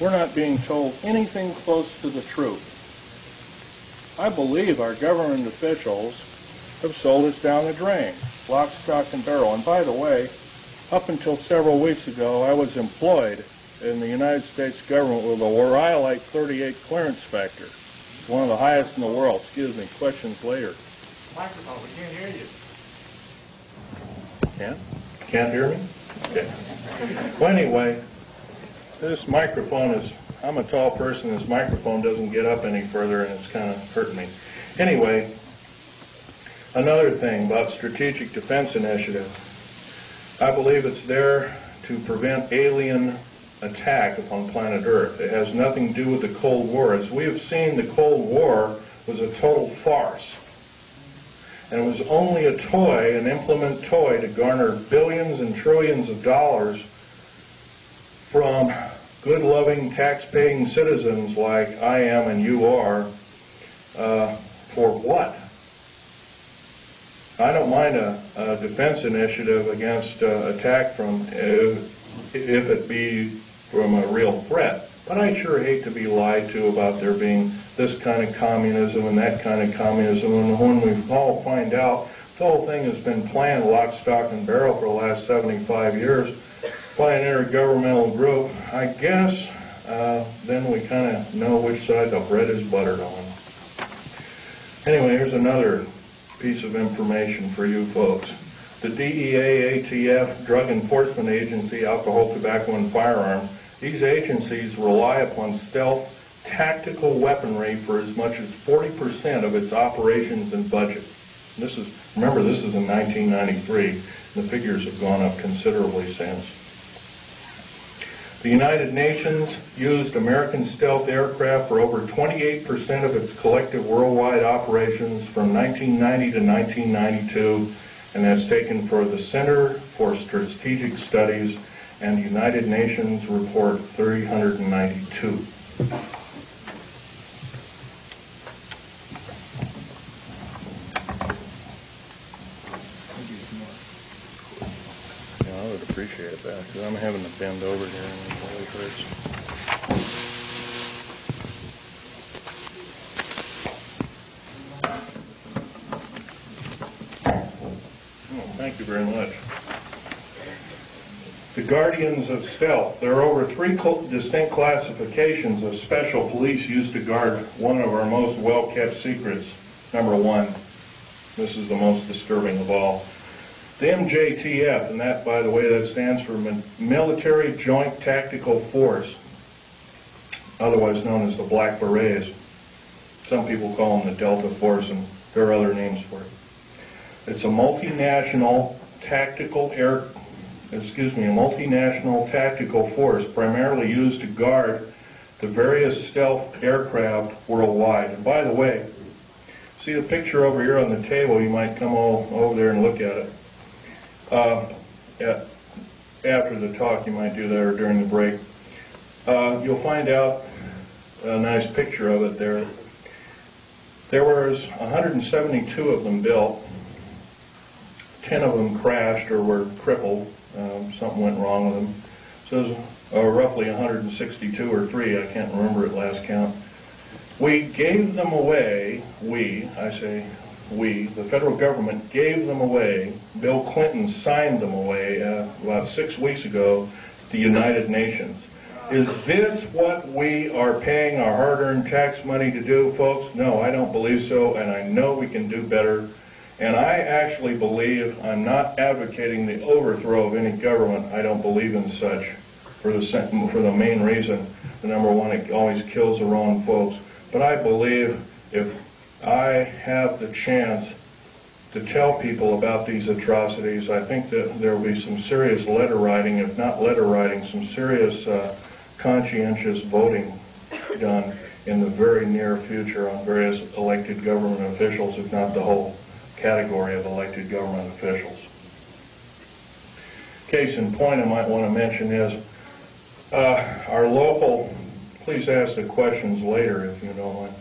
we're not being told anything close to the truth. I believe our government officials have sold us down the drain, lock, stock, and barrel. And by the way, up until several weeks ago, I was employed in the United States government with a Rhyolite 38 clearance factor, one of the highest in the world. Excuse me, questions later. Microphone, we can't hear you. Can't hear me? Okay. Well, anyway, this microphone is, I'm a tall person, this microphone doesn't get up any further and it's kind of hurting me. Anyway, another thing about Strategic Defense Initiative. I believe it's there to prevent alien attack upon planet Earth. It has nothing to do with the Cold War. As we have seen, the Cold War was a total farce. And it was only a toy, an implement toy, to garner billions and trillions of dollars from good, loving, tax-paying citizens like I am and you are. For what? I don't mind a defense initiative against attack from, if it be from a real threat. But I sure hate to be lied to about there being this kind of communism and that kind of communism. And when we all find out the whole thing has been planned lock, stock, and barrel for the last 75 years by an intergovernmental group, I guess then we kind of know which side the bread is buttered on. Anyway, here's another piece of information for you folks. The DEA, ATF, Drug Enforcement Agency, Alcohol, Tobacco, and Firearms, these agencies rely upon stealth tactical weaponry for as much as 40% of its operations and budget. Remember, this is in 1993. The figures have gone up considerably since. The United Nations used American stealth aircraft for over 28% of its collective worldwide operations from 1990 to 1992, and that's taken for the Center for Strategic Studies and United Nations Report 392. Yeah, I would appreciate that, because I'm having to bend over here and it really hurts. Thank you very much. The Guardians of Stealth. There are over 3 distinct classifications of special police used to guard one of our most well-kept secrets. Number 1, this is the most disturbing of all. The MJTF, and that, by the way, that stands for Military Joint Tactical Force, otherwise known as the Black Berets. Some people call them the Delta Force, and there are other names for it. It's a multinational tactical force primarily used to guard the various stealth aircraft worldwide. And by the way, see the picture over here on the table? You might come over there and look at it. After the talk, you might do that, or during the break. You'll find out a nice picture of it there. There was 172 of them built. 10 of them crashed or were crippled. Something went wrong with them. So it was roughly 162 or 3. I can't remember at last count. We gave them away. The federal government gave them away. Bill Clinton signed them away about 6 weeks ago to the United Nations. Is this what we are paying our hard-earned tax money to do, folks? No, I don't believe so, and I know we can do better. And I actually believe, I'm not advocating the overthrow of any government. I don't believe in such for the main reason. Number 1, it always kills the wrong folks. But I believe if I have the chance to tell people about these atrocities, I think that there will be some serious letter writing, if not letter writing, some serious conscientious voting done in the very near future on various elected government officials, if not the whole category of elected government officials. Case in point I might want to mention is our local, please ask the questions later if you don't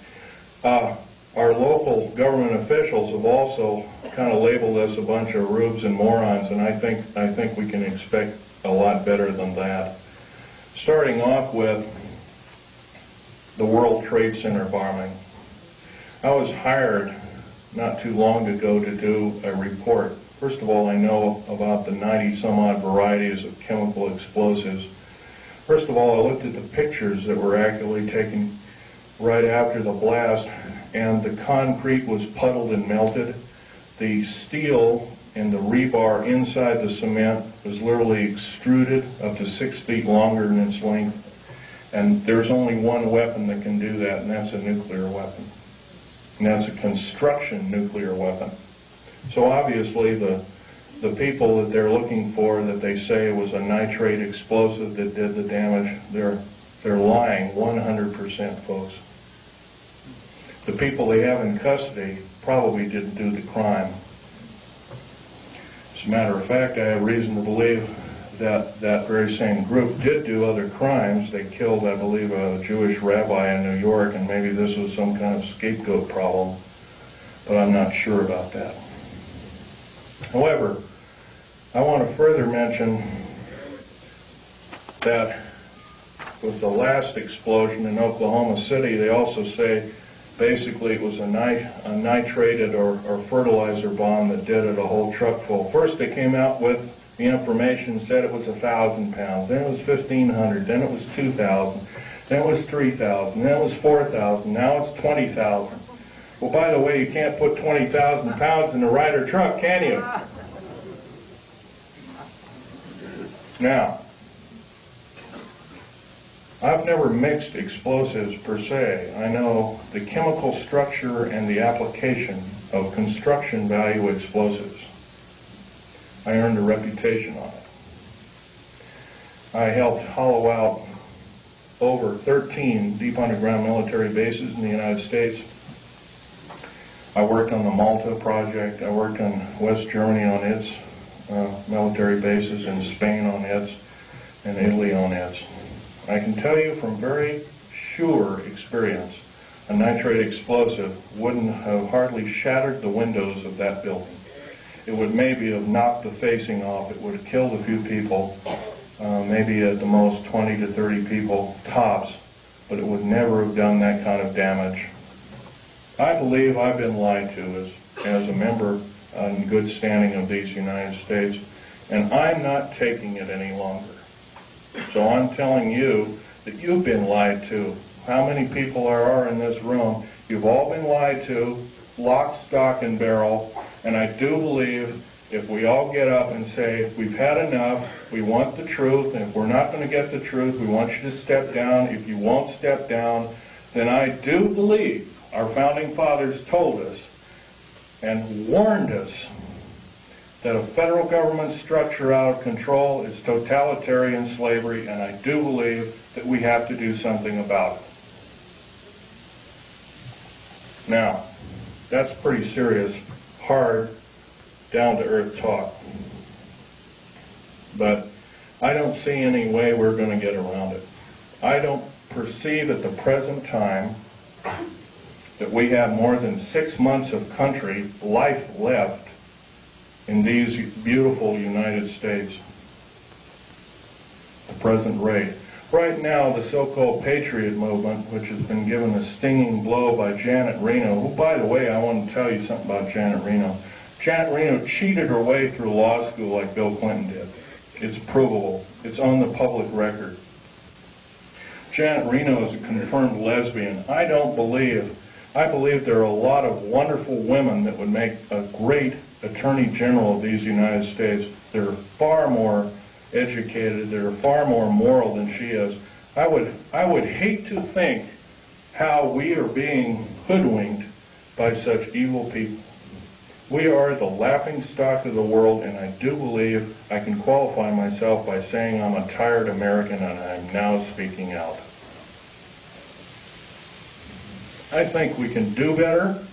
mind, our local government officials have also kind of labeled us a bunch of rubes and morons, and I think we can expect a lot better than that. Starting off with the World Trade Center bombing. I was hired not too long ago to do a report. First of all, I know about the 90 some odd varieties of chemical explosives. First of all, I looked at the pictures that were accurately taken right after the blast, and the concrete was puddled and melted. The steel and the rebar inside the cement was literally extruded up to 6 feet longer in its length. And there's only one weapon that can do that, and that's a nuclear weapon. And that's a construction nuclear weapon. So obviously the people that they're looking for, that they say was a nitrate explosive that did the damage, they're lying 100%, folks. The people they have in custody probably didn't do the crime. As a matter of fact, I have reason to believe that that very same group did do other crimes. They killed, I believe, a Jewish rabbi in New York, and maybe this was some kind of scapegoat problem, but I'm not sure about that. However, I want to further mention that with the last explosion in Oklahoma City, they also say basically it was a nitrated or fertilizer bomb that did it, a whole truck full. First they came out with the information, said it was 1,000 pounds, then it was 1,500, then it was 2,000, then it was 3,000, then it was 4,000, now it's 20,000. Well, by the way, you can't put 20,000 pounds in a Ryder truck, can you? Now, I've never mixed explosives per se. I know the chemical structure and the application of construction value explosives. I earned a reputation on it. I helped hollow out over 13 deep underground military bases in the United States. I worked on the Malta project. I worked on West Germany on its military bases, and Spain on its, and Italy on its. I can tell you from very sure experience, a nitrate explosive wouldn't have hardly shattered the windows of that building. It would maybe have knocked the facing off. It would have killed a few people, maybe at the most 20 to 30 people tops, but it would never have done that kind of damage. I believe I've been lied to as a member in good standing of these United States, and I'm not taking it any longer. So I'm telling you that you've been lied to. How many people are in this room? You've all been lied to, lock, stock, and barrel, and I do believe if we all get up and say, we've had enough, we want the truth, and if we're not going to get the truth, we want you to step down. If you won't step down, then I do believe our founding fathers told us and warned us that a federal government structure out of control is totalitarian slavery, and I do believe that we have to do something about it. Now, that's pretty serious, hard, down-to-earth talk. But I don't see any way we're going to get around it. I don't perceive at the present time that we have more than 6 months of country life left in these beautiful United States. The present rate. Right now, the so-called Patriot movement, which has been given a stinging blow by Janet Reno, who, by the way, I want to tell you something about Janet Reno. Janet Reno cheated her way through law school like Bill Clinton did. It's provable. It's on the public record. Janet Reno is a confirmed lesbian. I believe there are a lot of wonderful women that would make a great Attorney General of these United States. They're far more educated, they're far more moral than she is. I would hate to think how we are being hoodwinked by such evil people. We are the laughingstock of the world, and I do believe I can qualify myself by saying I'm a tired American, and I'm now speaking out. I think we can do better.